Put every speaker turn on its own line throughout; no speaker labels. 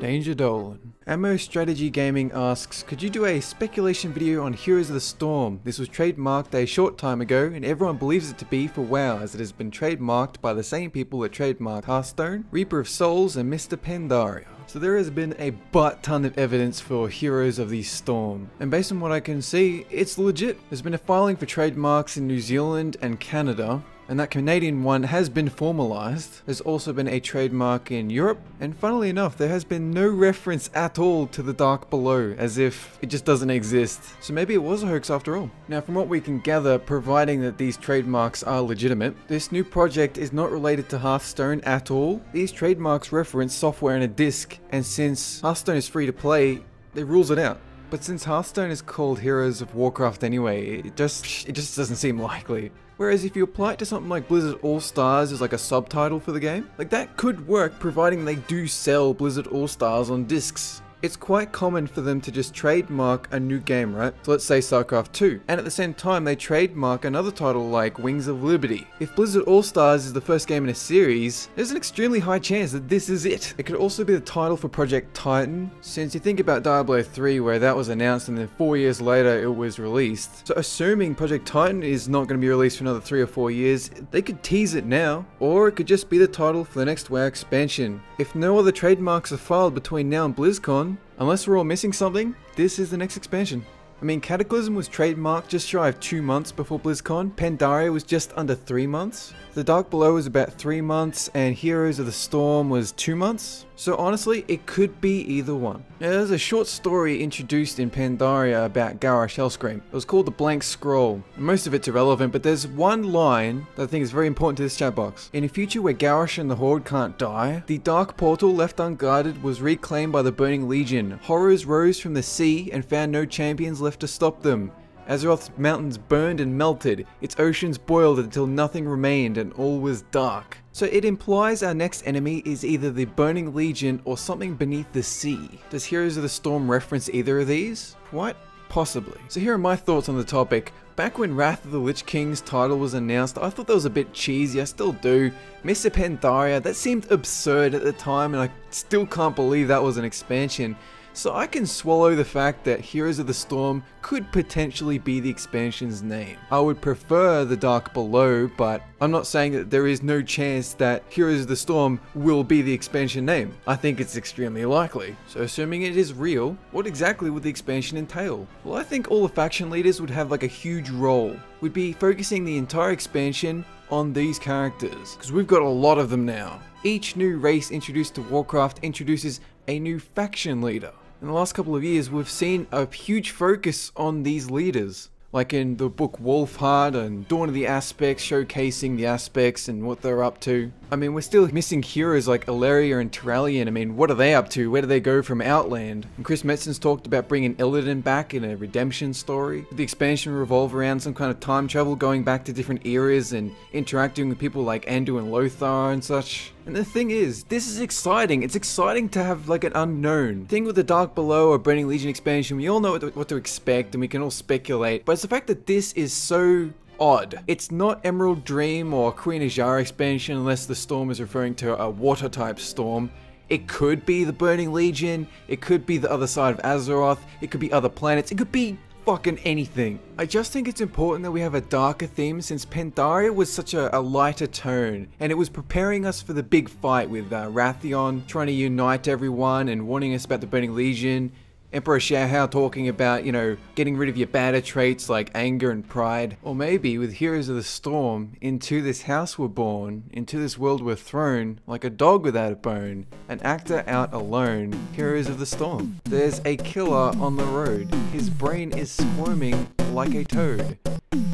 Danger Dolan. Ammo Strategy Gaming asks, could you do a speculation video on Heroes of the Storm? This was trademarked a short time ago and everyone believes it to be for WoW, as it has been trademarked by the same people that trademarked Hearthstone, Reaper of Souls and Mr. Pandaria. So there has been a butt ton of evidence for Heroes of the Storm, and based on what I can see, it's legit. There's been a filing for trademarks in New Zealand and Canada, and that Canadian one has been formalized. There's also been a trademark in Europe, and funnily enough, there has been no reference at all to the Dark Below, as if it just doesn't exist. So maybe it was a hoax after all. Now, from what we can gather, providing that these trademarks are legitimate, this new project is not related to Hearthstone at all. These trademarks reference software and a disc, and since Hearthstone is free to play, it rules it out. But since Hearthstone is called Heroes of Warcraft anyway, it just doesn't seem likely. Whereas if you apply it to something like Blizzard All-Stars as like a subtitle for the game, like that could work providing they do sell Blizzard All-Stars on discs. It's quite common for them to just trademark a new game, right? So let's say StarCraft 2, and at the same time they trademark another title like Wings of Liberty. If Blizzard All-Stars is the first game in a series, there's an extremely high chance that this is it. It could also be the title for Project Titan, since you think about Diablo 3 where that was announced and then 4 years later it was released. So assuming Project Titan is not going to be released for another 3 or 4 years, they could tease it now, or it could just be the title for the next WoW expansion. If no other trademarks are filed between now and BlizzCon, unless we're all missing something, this is the next expansion. I mean, Cataclysm was trademarked just shy of 2 months before BlizzCon, Pandaria was just under 3 months, The Dark Below was about 3 months, and Heroes of the Storm was 2 months. So honestly, it could be either one. Now, there's a short story introduced in Pandaria about Garrosh Hellscream. It was called The Blank Scroll. Most of it's irrelevant, but there's one line that I think is very important to this chat box. In a future where Garrosh and the Horde can't die, the Dark Portal left unguarded was reclaimed by the Burning Legion. Horrors rose from the sea and found no champions left to stop them. Azeroth's mountains burned and melted, its oceans boiled until nothing remained and all was dark. So it implies our next enemy is either the Burning Legion or something beneath the sea. Does Heroes of the Storm reference either of these? Quite possibly. So here are my thoughts on the topic. Back when Wrath of the Lich King's title was announced, I thought that was a bit cheesy, I still do. Mr. Pandaria, that seemed absurd at the time and I still can't believe that was an expansion. So I can swallow the fact that Heroes of the Storm could potentially be the expansion's name. I would prefer the Dark Below, but I'm not saying that there is no chance that Heroes of the Storm will be the expansion name. I think it's extremely likely. So assuming it is real, what exactly would the expansion entail? Well, I think all the faction leaders would have like a huge role. We'd be focusing the entire expansion on these characters, because we've got a lot of them now. Each new race introduced to Warcraft introduces a new faction leader. In the last couple of years, we've seen a huge focus on these leaders. Like in the book Wolfheart and Dawn of the Aspects, showcasing the aspects and what they're up to. I mean, we're still missing heroes like Ilaria and Turalyon. I mean, what are they up to? Where do they go from Outland? And Chris Metzen's talked about bringing Illidan back in a redemption story. Would the expansion revolve around some kind of time travel, going back to different eras and interacting with people like Andu and Lothar and such? And the thing is, this is exciting. It's exciting to have like an unknown. The thing with the Dark Below or Burning Legion expansion, we all know what to expect and we can all speculate. But it's the fact that this is so odd. It's not Emerald Dream or Queen Azshara expansion unless the storm is referring to a water type storm. It could be the Burning Legion, it could be the other side of Azeroth, it could be other planets, it could be fucking anything. I just think it's important that we have a darker theme, since Pandaria was such a lighter tone and it was preparing us for the big fight with Wrathion trying to unite everyone and warning us about the Burning Legion. Emperor Shahao talking about, you know, getting rid of your badder traits like anger and pride. Or maybe with Heroes of the Storm, into this house we're born, into this world we're thrown, like a dog without a bone, an actor out alone, Heroes of the Storm. There's a killer on the road, his brain is squirming like a toad.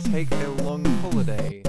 Take a long holiday.